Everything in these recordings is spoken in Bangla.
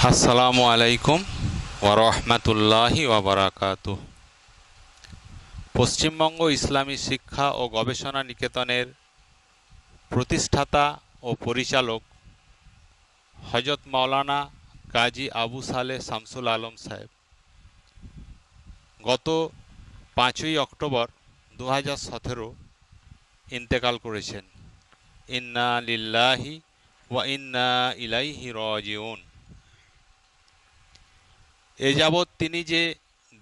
আসসালামু আলাইকুম ওয়ারহমাতুল্লাহি ওয়াবারাকাতুহ। পশ্চিমবঙ্গ ইসলামী শিক্ষা ও গবেষণা নিকেতনের প্রতিষ্ঠাতা ও পরিচালক হযরত মাওলানা কাজী আবু সালেহ শামসুল আলম সাহেব গত 5ই অক্টোবর 2017 ইন্তেকাল করেছেন। ইন্না লিল্লাহি ওয়া ইন্না ইলাইহি রাজিউন। এ যাবৎ তিনি যে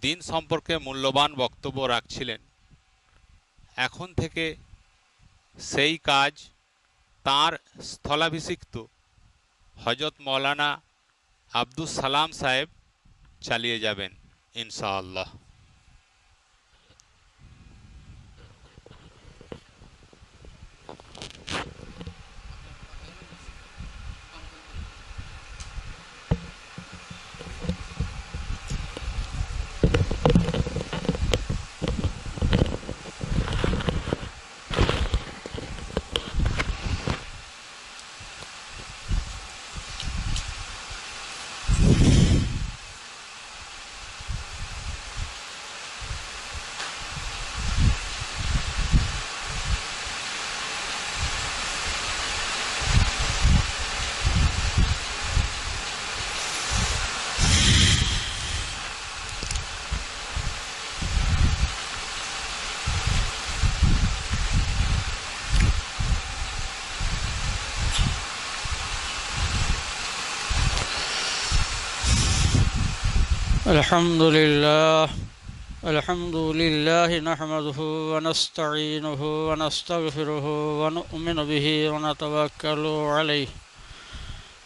দিন সম্পর্কে মূল্যবান বক্তব্য রাখছিলেন, এখন থেকে সেই কাজ তাঁর স্থলাভিষিক্ত হযরত মাওলানা আব্দুস সালাম সাহেব চালিয়ে যাবেন ইনশাআল্লাহ। الحمد لله نحمده ونستعينه ونستغفره ونؤمن به ونتوكل عليه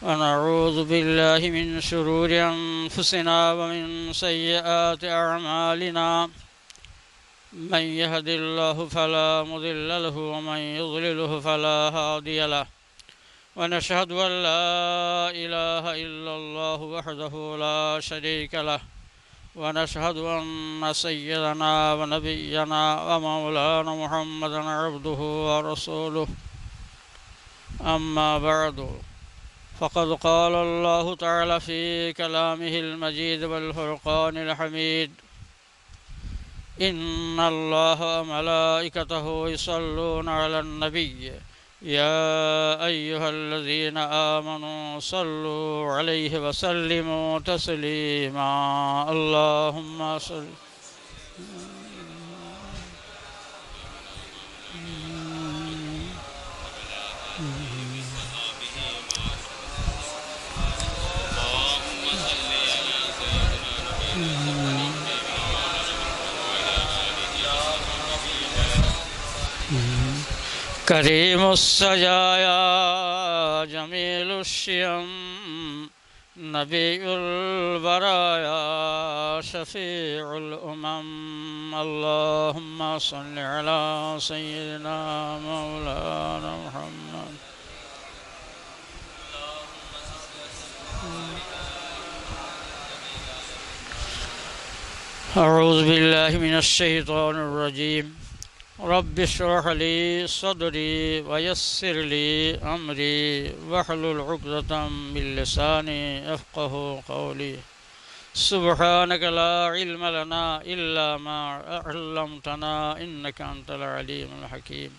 ونعوذ بالله من شرور أنفسنا ومن سيئات أعمالنا. من يهد الله فلا مضل له ومن يضلله فلا هادي له. ونشهد أن لا إله إلا الله وحده لا شريك له. ونشهد أن سيدنا ونبينا ومولانا محمدا عبده ورسوله. أما بعد، فقد قال الله تعالى في كلامه المجيد والفرقان الحميد: إن الله وملائكته يصلون على النبي يا أيها الذين آمنوا صلوا عليه وسلموا تسليما. اللهم صل كريم السجايا جميل الشيم نبي البرايا شفيع الأمم. اللهم صل على سيدنا مولانا محمد. أعوذ بالله من الشيطان الرجيم. رب اشرح لي صدري ويسر لي أمري واحلل عقدة من لساني يفقه قولي. سبحانك لا علم لنا إلا ما علمتنا إنك أنت العليم الحكيم.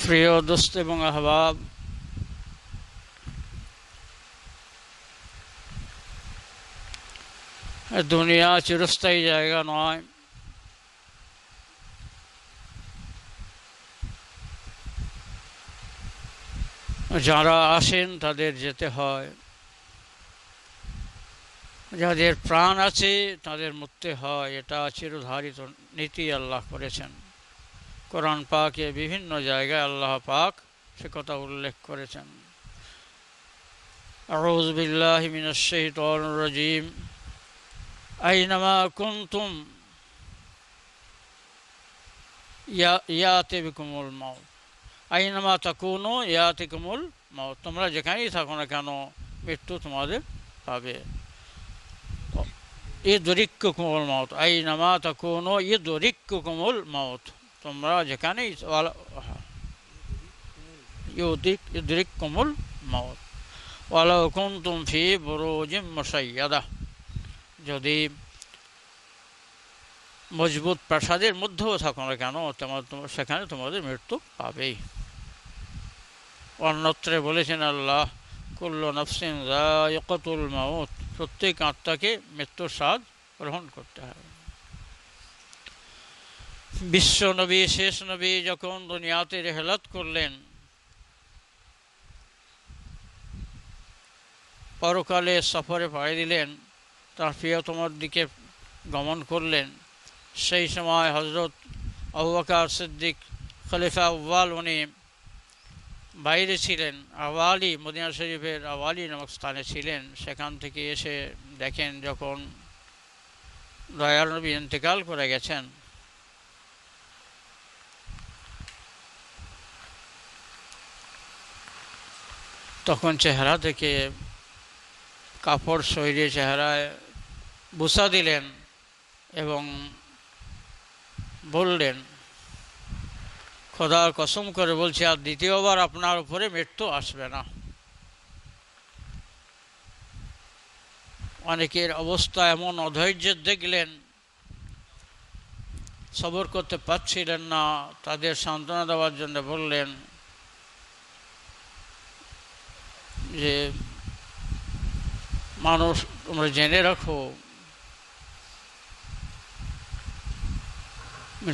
প্রিয় দোস্ত এবং আহবাব, দুনিয়া চিরস্থায়ী জায়গা নয়। যারা আসেন তাদের যেতে হয়, যাদের প্রাণ আছে তাদের মরতে হয়। এটা চিরধারিত নীতি আল্লাহ করেছেন। কোরআন পাকে বিভিন্ন জায়গায় আল্লাহ পাক সে কথা উল্লেখ করেছেন। আউযু বিল্লাহি মিনাশ শাইতানির রাজীম। আইনামা কুনতুম ইয়াতি বিকুমুল মাউত। আইনামা তাকুনু ইয়াতিকুমুল মাউত। তোমরা যেখানেই থাকো না কেন মৃত্যু তোমাদের পাবে। ইদরিকুকুমুল মাউত, আইনামা তাকুনু ইদরিকুকুমুল মাউত। তোমরা যেখানেই ইউদরিককুমুল মাউত ওয়ালাউ কুনতুম ফি বুরুজিম মুশাইয়াদা, যদি মজবুত প্রাসাদের মধ্যেও থাকো না কেন সেখানে তোমাদের মৃত্যু পাবেই। অন্যত্রে বলেছেন আল্লাহ, কুল্লু নাফসিন যায়িকাতুল মাউত, প্রত্যেক আত্মাকে মৃত্যুর স্বাদ গ্রহণ করতে হবে। বিশ্ব নবী, শেষ নবী যখন দুনিয়াতে রেহলাত করলেন, পরকালে সফরে পাড়ি দিলেন, তার প্রিয়তমার দিকে গমন করলেন, সেই সময় হজরত আবু বকর সিদ্দিক খলিফা আউয়াল উনি বাইরে ছিলেন, আওয়ালি, মদিনা শরীফের আওয়ালি নামক স্থানে ছিলেন। সেখান থেকে এসে দেখেন যখন দয়াল নবী ইন্তেকাল করে গেছেন, তখন চেহারা থেকে কাপড় সরিয়ে চেহারায় বুসা দিলেন এবং বললেন, খোদার কসম করে বলছি আর দ্বিতীয়বার আপনার উপরে মৃত্যু আসবে না। অনেকের অবস্থা এমন অধৈর্যের দেখলেন, সবর করতে পারছিলেন না, তাদের সান্ত্বনা দেওয়ার জন্য বললেন যে মানুষ তোমরা জেনে রাখো,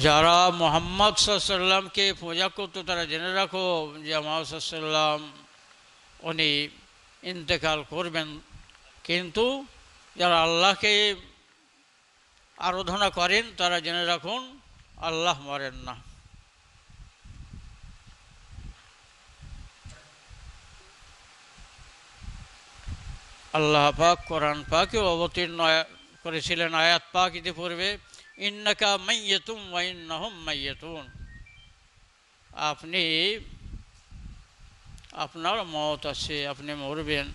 যারা মোহাম্মদ সাল্লামকে পূজা করতো তারা জেনে রাখো যে মোহাম্মদ সাল্লাম উনি ইন্তেকাল করবেন, কিন্তু যারা আল্লাহকে আরাধনা করেন তারা জেনে রাখুন আল্লাহ মরেন না। আল্লাহ পাক কোরআন পাকে অবতীর্ণ করেছিলেন আয়াত পাক ইতিপূর্বে, ইন্নাকা মাইয়াতুম ওয়া ইন্নাহুম মাইয়াতুন, আপনি আপনার মত আছে, আপনি মরবেন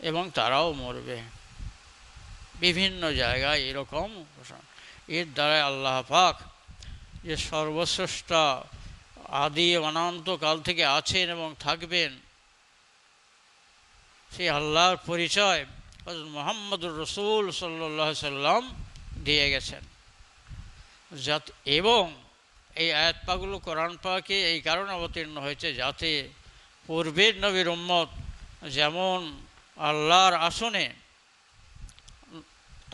এবং তারাও মরবে। বিভিন্ন জায়গায় এরকম এর দ্বারা আল্লাহ পাক যে সর্বশ্রেষ্ঠ, আদি অনন্তকাল থেকে আছেন এবং থাকবেন, সেই আল্লাহর পরিচয় হযরত মুহাম্মদুর রাসূল সাল্লাল্লাহু আলাইহি সাল্লাম দিয়ে গেছেন। এবং এই আয়াত পাকগুলো কোরআন পাকে এই কারণে অবতীর্ণ হয়েছে যাতে পূর্বের নবীর উম্মত যেমন আল্লাহর আসনে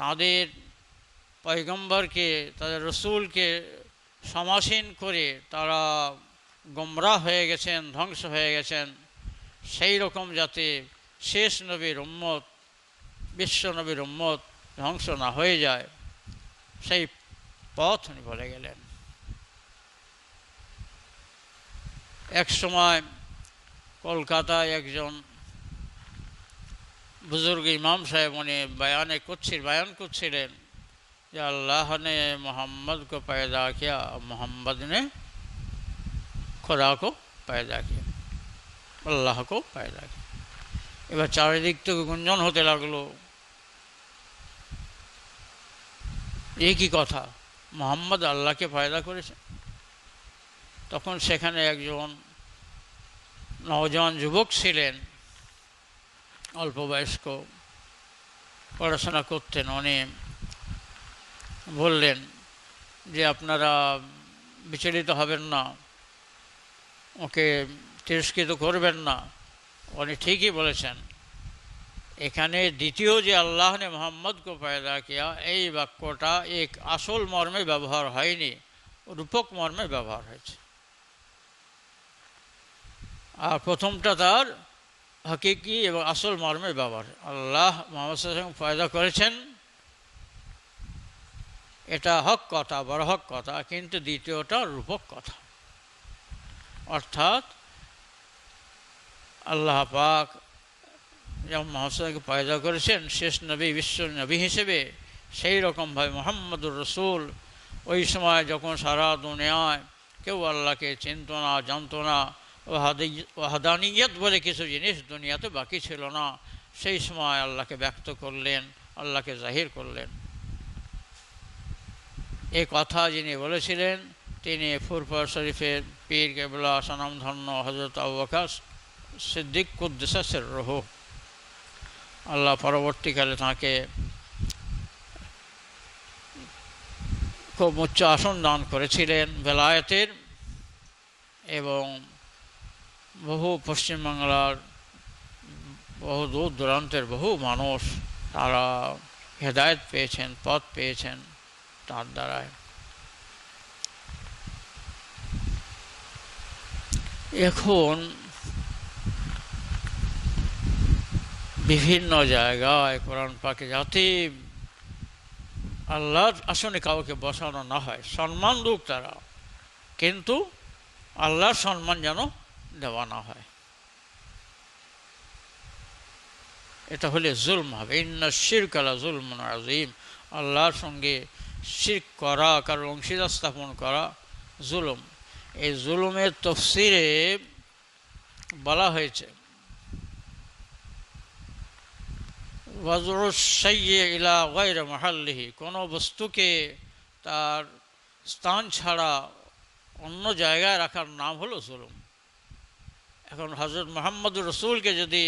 তাদের পয়গম্বরকে, তাদের রসুলকে সমাসীন করে তারা গোমরাহ হয়ে গেছেন, ধ্বংস হয়ে গেছেন, সেই রকম যাতে শেষ নবীর উম্মত, বিশ্ব নবীর উম্মত ধ্বংস না হয়ে যায়, সেই পথ উনি বলে গেলেন। এক সময় কলকাতায় একজন বুজুর্গ ইমাম সাহেব উনি बयान করছিলেন যে अल्लाह ने मोहम्मद को पैदा किया, मोहम्मद ने खुदा को पैदा किया, अल्लाह को पैदा किया। এবার চারিদিক থেকে গুঞ্জন হতে লাগলো, একই কথা, মোহাম্মদ আল্লাহকে পয়দা করেছে। তখন সেখানে একজন নওজোয়ান যুবক ছিলেন, অল্প বয়স্ক, পড়াশোনা করতেন, উনি বললেন যে আপনারা বিচলিত হবেন না, ওকে তিরস্কৃত করবেন না, উনি ঠিকই বলেছেন। এখানে দ্বিতীয় যে আল্লাহ ने मोहम्मद को पैदा किया, এই বাক্যটা এক আসল মর্মে ব্যবহার হয়নি, রূপক মর্মে ব্যবহার হয়েছে। আর প্রথমটা তার হকিকি এবং আসল মর্মে ব্যবহার, আল্লাহ মুহাম্মদ সাল্লাল্লাহু আলাইহি ওয়াসাল্লাম পয়দা করেছেন, এটা হক কথা, বড় হক কথা, কিন্তু দ্বিতীয়টা রূপক কথা। অর্থাৎ আল্লাহ পাক যেমন মুহাম্মদ সাল্লাল্লাহু পয়দা করেছেন শেষ নবী, বিশ্ব নবী হিসেবে, সেই রকমভাবে মুহাম্মদুর রাসূল ওই সময় যখন সারা দুনিয়ায় কেউ আল্লাহকে চিনত না, জানত না, ওয়াহদানিয়ত বলে কিছু জিনিস দুনিয়াতে বাকি ছিল না, সেই সময় আল্লাহকে ব্যক্ত করলেন, আল্লাহকে জাহির করলেন। এই কথা যিনি বলেছিলেন তিনি ফুরফুরা শরীফের পীর কেবলা স্বনামধন্য হযরত আবু বকর সিদ্দিক কুদ্দুসা সিররুহু, আল্লাহ পরবর্তীকালে তাঁকে খুব উচ্চ আসন দান করেছিলেন বেলায়েতের, এবং বহু পশ্চিমবাংলার বহু দূর দূরান্তের বহু মানুষ তারা হেদায়েত পেয়েছেন, পথ পেয়েছেন তার দ্বারায়। এখন বিভিন্ন জায়গায় কোরআন পাকে যাতে আল্লাহর আসনে কাউকে বসানো না হয়, সম্মান দুক তারা, কিন্তু আল্লাহর সম্মান যেন দেওয়া না হয়, এটা হলে জুলম হবে। ইন্না শিরকা লাযুলমুন আযীম, আল্লাহর সঙ্গে শিরক করা, কারো অংশীদার স্থাপন করা জুলুম। এই জুলুমের তাফসীরে বলা হয়েছে ওয়াজরু শাইয়্যি ইলা গায়রি মাহাল্লিহি, কোনো বস্তুকে তার স্থান ছাড়া অন্য জায়গায় রাখার নাম হলো জুলুম। এখন হযরত মুহাম্মদুর রাসূলকে যদি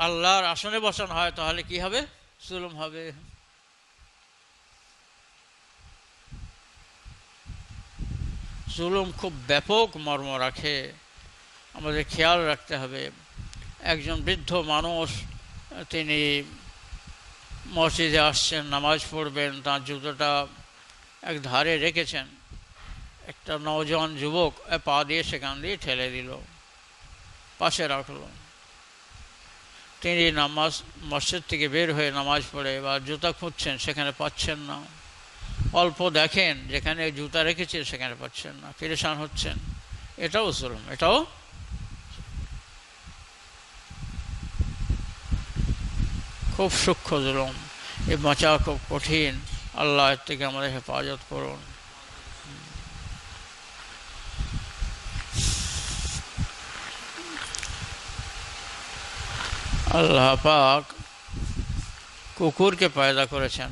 আল্লাহর আসনে বসানো হয় তাহলে কি হবে? জুলুম হবে। জুলুম খুব ব্যাপক মর্ম রাখে, আমাদের খেয়াল রাখতে হবে। একজন বৃদ্ধ মানুষ, তিনি মসজিদে আসছেন, নামাজ পড়বেন, তাঁর জুতোটা এক ধারে রেখেছেন, একটা নওজোয়ান যুবক পা দিয়ে সেখান দিয়ে ঠেলে দিল, পাশে রাখলো। তিনি মসজিদ থেকে বের হয়ে নামাজ পড়ে বা জুতা খুঁজছেন, সেখানে পাচ্ছেন না। অল্প দেখেন যেখানে জুতা রেখেছে সেখানে পাচ্ছেন না, পেরেশান হচ্ছেন। এটাও জুলুম, এটাও খুব সূক্ষ্ম জুলুম। এ বাঁচা খুব কঠিন। আল্লাহ এর থেকে আমাদের হেফাজত করুন। আল্লাহ পাক কুকুরকে পয়দা করেছেন,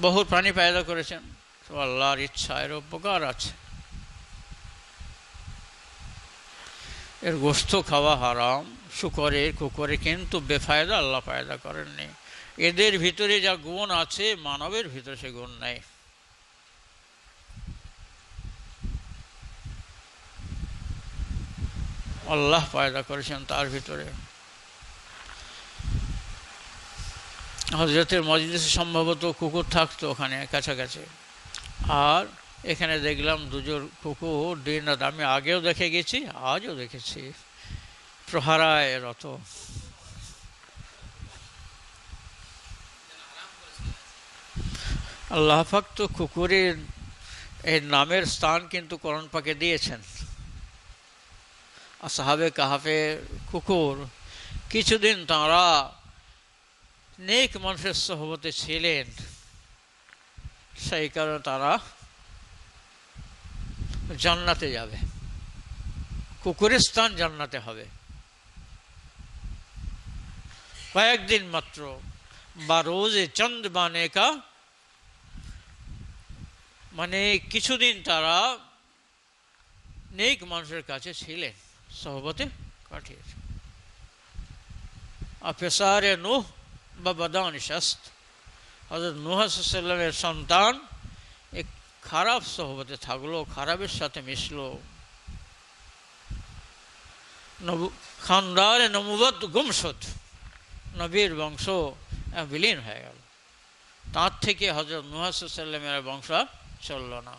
বহু প্রাণী পয়দা করেছেন, তো আল্লাহর ইচ্ছা এর উপকার আছে। এর গোস্ত খাওয়া হারাম, শুকরের, কুকুরে, কিন্তু বেফায়দা আল্লাহ পয়দা করেননি। এদের ভিতরে যা গুণ আছে মানবের ভিতরে সে গুণ নেই। আল্লাহ পয়দা করেছেন তার ভিতরে। হযরতের মজলিসে সম্ভবত কুকুর থাকতো ওখানে কাছাকাছি, আর এখানে দেখলাম দুজন কুকুর দিন রাত, আমি আগেও দেখে গেছি, আজও দেখেছি, প্রহারায় রত। আল্লাহ পাক তো কুকুরের এই নামের স্থান কিন্তু কোরআন পাকে দিয়েছেন। আসহাবে কাহাফের কুকুর, কিছুদিন তাঁরা নেক মানুষের সোহবতে ছিলেন, সেই কারণে তারা জান্নাতে যাবে। কুকুরের স্থান জান্নাতে হবে। কয়েকদিন মাত্র, বা রোজে চন্দ বানে কা, মানে কিছুদিন তারা নেক মানুষের কাছে ছিলেন, সোহবতে কাটিয়েছে। আফেসারে নূহ বা বদানিশাস্ত, হযরত নূহ আলাইহিস সালামের সন্তান এক খারাপ সোহবতে থাকলো, খারাপের সাথে মিশলো, খানদার নবুয়ত গুমশুদ, নবীর বংশ বিলীন হয়ে গেল। তার থেকে হযরত নূহ আলাইহিস সালামের বংশ চলল না।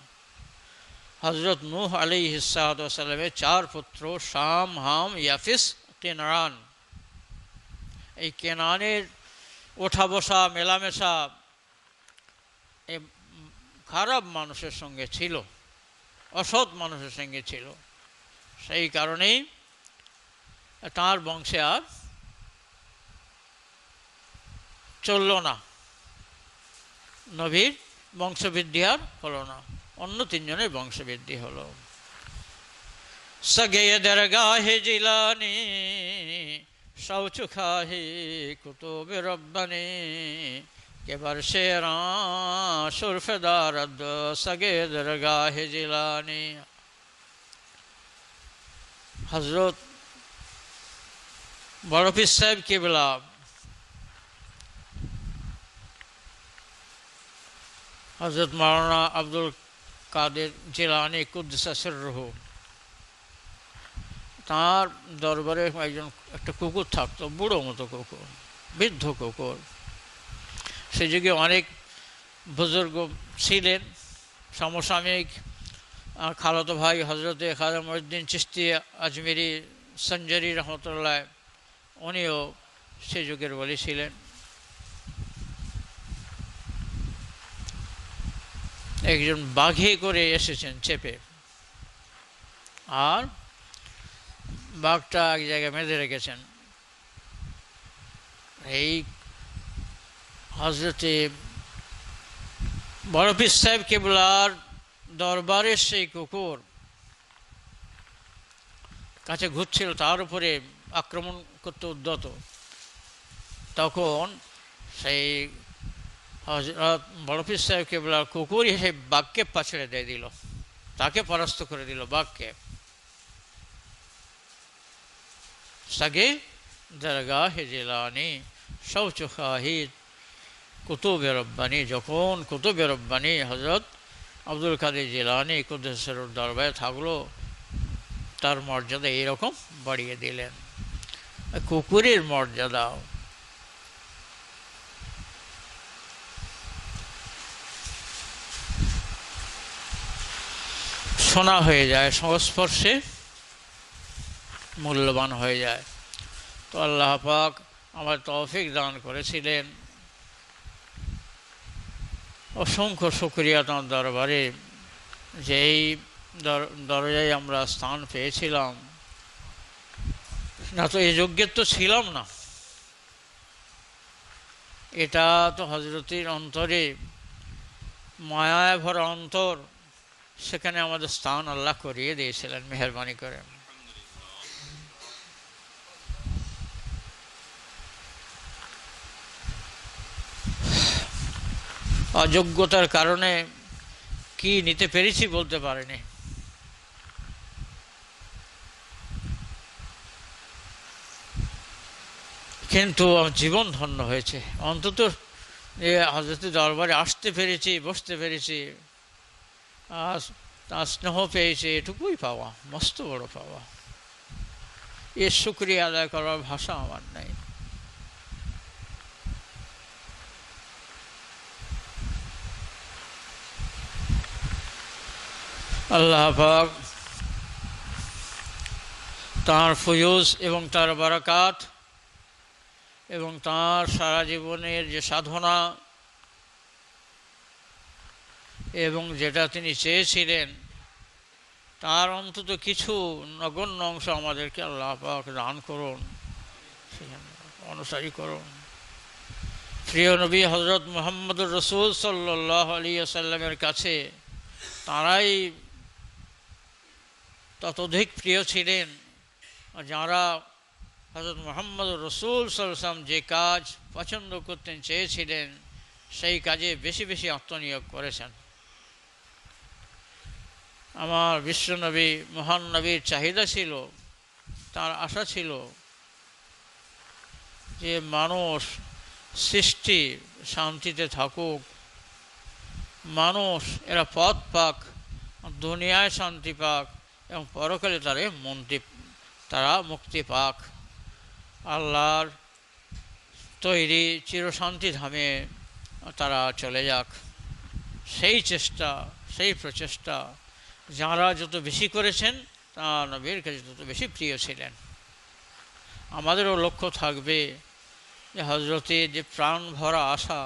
হযরত নূহ আলাইহিস সালামের 4 পুত্র, শাম, হাম, ইয়াফিস, কেনান। এই কেনানের ওঠা বসা, মেলামেশা এই খারাপ মানুষের সঙ্গে ছিল, অসৎ মানুষের সঙ্গে ছিল। সেই কারণেই তাঁর বংশে আর চলল না, নবীর বংশবৃদ্ধি আর হলো না, অন্য 3 জনের বংশবৃদ্ধি হলো। সগে দরগাহে জিলানি শৌচ খাহে কুতুব রব্বানি کہ بر شیراں شرف دارد سگے درگاہ جیلانی حضرت বড় পীর সাহেব কেবলা হযরত মাওলানা আব্দুল কাদের জিলানী কুদ্দুস সিররুহু তার দরবারে একটা কুকুর থাকতো, বুড়ো মতো কুকুর, বৃদ্ধ কুকুর। সে যুগে অনেক বুজুর্গ ছিলেন, সমসাময়িক খালাতো ভাই হজরতে খাজা মঈনুদ্দিন চিশতি আজমিরি সঞ্জারি রহমতুল্লাহ, উনিও সে যুগের ওলি ছিলেন। একজন বাঘে করে এসেছেন চেপে, আর বাঘটা এক জায়গায় বেঁধে রেখেছেন। এই হজরতে বড় পীর সাহেব কেবলার দরবারের সেই কুকুর কাছে ঘুরছিল, তার উপরে আক্রমণ করতে উদ্যত। তখন সেই হযরত বড় পীর সাহেব কেবলার কুকুর এসে বাঘকে পাছড়ে দিয়ে দিল, তাকে পরাস্ত করে দিল বাঘকে। সাগে দরগাহ জিলানী শৌচ খাহিদ কুতুবে রব্বানী, যখন কুতুবে রব্বানী হজরত আব্দুল কাদের জিলানী কুদ্দুসের দরবারে থাকলো, তার মর্যাদা এইরকম বাড়িয়ে দিলেন। কুকুরের মর্যাদা সোনা হয়ে যায়, সংস্পর্শে মূল্যবান হয়ে যায়। তো আল্লাহ পাক আমার তৌফিক দান করেছিলেন, অসংখ্য শুকরিয়া তাঁর দরবারে যে এই দরজায় আমরা স্থান পেয়েছিলাম। না তো এই যোগ্যের তো ছিলাম না, এটা তো হজরতের অন্তরে মায়ায় ভরা অন্তর, সেখানে আমাদের স্থান আল্লাহ করিয়ে দিয়েছিলেন মেহেরবানি করে। অযোগ্যতার কারণে কি নিতে পেরেছি বলতে পারিনি, কিন্তু জীবন ধন্য হয়েছে। অন্তত হযরতের দরবারে আসতে পেরেছি, বসতে পেরেছি, আর তার স্নেহ পেয়েছি, এটুকুই পাওয়া, মস্ত বড় পাওয়া। এর শুকরিয়া আদায় করার ভাষা আমার নাই। আল্লাহ পাক তাঁর ফয়ুজ এবং তার বারাকাত এবং তাঁর সারা জীবনের যে সাধনা এবং যেটা তিনি চেয়েছিলেন, তার অন্তত কিছু নগণ্য অংশ আমাদেরকে আল্লাহ পাক দান করুন, অনুসারী করুন। প্রিয় নবী হযরত মুহাম্মদুর রাসূল সাল্লাল্লাহু আলাইহি ওয়াসাল্লামের কাছে তাঁরাই ততোধিক প্রিয় ছিলেন, যারা হযরত মুহাম্মদুর রাসূল সাল্লাল্লাহু আলাইহি ওয়াসাল্লাম যে কাজ পছন্দ করতেন, চেয়েছিলেন, সেই কাজে বেশি বেশি আত্মনিয়োগ করেছেন। আমার বিশ্বনবী মহান নবীর চাহিদা ছিল, তার আশা ছিল যে মানুষ সৃষ্টি শান্তিতে থাকুক, মানুষ এরা পথ পাক, দুনিয়ায় শান্তি পাক এবং পরকালে তারা মুক্তি পাক, আল্লাহর তৈরি চিরশান্তি ধামে তারা চলে যাক। সেই চেষ্টা, সেই প্রচেষ্টা যাঁরা যত বেশি করেছেন, তাঁর নবীর কাছে তত বেশি প্রিয় ছিলেন। আমাদেরও লক্ষ্য থাকবে যে হজরতের যে প্রাণ ভরা আশা,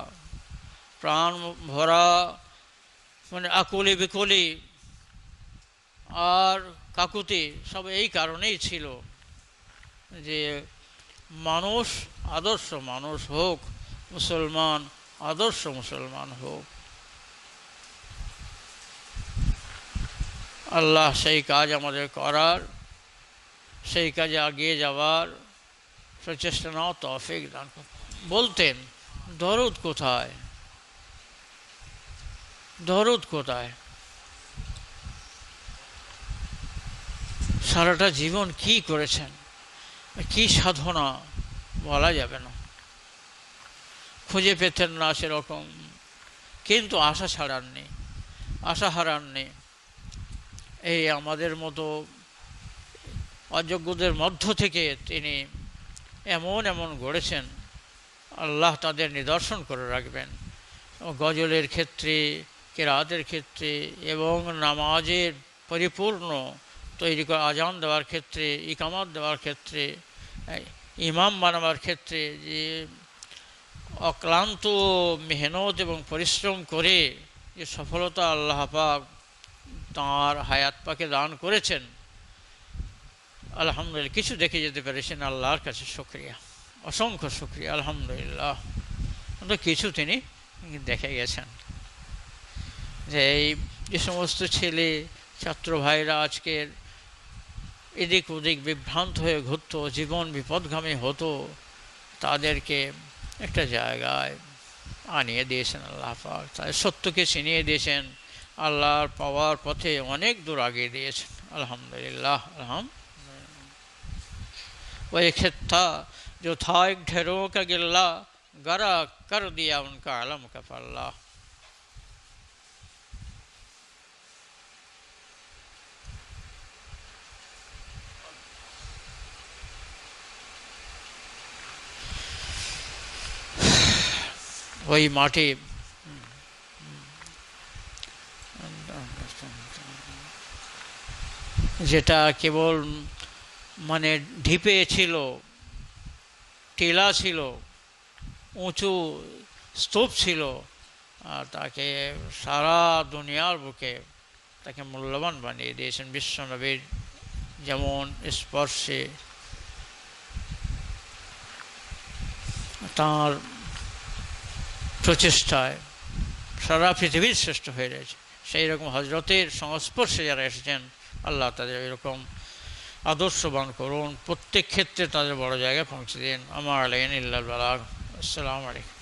প্রাণ ভরা মানে আকুলি বিকুলি আর কাকুতি, সব এই কারণেই ছিল যে মানুষ আদর্শ মানুষ হোক, মুসলমান আদর্শ মুসলমান হোক। আল্লাহ সেই কাজ আমাদের করার, সেই কাজে এগিয়ে যাওয়ার প্রচেষ্টা নাও তৌফিক দান করুন। বলতেন, দরুদ কোথায়? দরদ কোথায়? সারাটা জীবন কি করেছেন, কি সাধনা বলা যাবে না, খুঁজে পেতেন না সেরকম, কিন্তু আশা ছাড়াননি, আশা হারাননি। এই আমাদের মতো অযোগ্যদের মধ্য থেকে তিনি এমন এমন গড়েছেন, আল্লাহ তাদের নিদর্শন করে রাখবেন। গজলের ক্ষেত্রে, কেরাতের ক্ষেত্রে এবং নামাজের পরিপূর্ণ তৈরি করে আজান দেওয়ার ক্ষেত্রে, ইকামাত দেওয়ার ক্ষেত্রে, ইমাম বানাবার ক্ষেত্রে যে অক্লান্ত মেহনত এবং পরিশ্রম করে যে সফলতা আল্লাহ পাক তাঁর হায়াত পাকে দান করেছেন, আলহামদুলিল্লাহ কিছু দেখে যেতে পেরেছেন, আল্লাহর কাছে শুকরিয়া, অসংখ্য শুকরিয়া, আলহামদুলিল্লাহ। কিন্তু কিছু তিনি দেখে গেছেন। যে এই যে সমস্ত ছেলে ছাত্র ভাইরা আজকের এদিক ওদিক বিভ্রান্ত হয়ে ঘুরত, জীবন বিপদগামী হতো, তাদেরকে একটা জায়গায় আনিয়ে দিয়েছেন আল্লাহ পাক, তাদের সত্যকে চিনিয়ে দিয়েছেন, আল্লাহর পাওয়ার পথে অনেক দূর আগিয়ে দিয়েছেন, আলহামদুলিল্লাহ। वो एक था जो था एक ढेरों का गिल्ला, गरा कर दिया उनका आलम का पल्ला। वही माटी যেটা কেবল মানে ঢিপে ছিল, টিলা ছিল, উঁচু স্তূপ ছিল, আর তাকে সারা দুনিয়ার বুকে তাকে মূল্যবান বানিয়ে দিয়েছেন। বিশ্বনবীর যেমন স্পর্শে, তাঁর প্রচেষ্টায় সারা পৃথিবীর শ্রেষ্ঠ হয়ে রয়েছে, সেই রকম হজরতের সংস্পর্শে যারা এসেছেন, আল্লাহ তাদের এরকম আদর্শবান করুন, প্রত্যেক ক্ষেত্রে তাদের বড় জায়গায় পৌঁছে দিন। আমার আলাইন ইল্লাল বালাগ। আসসালামু আলাইকুম।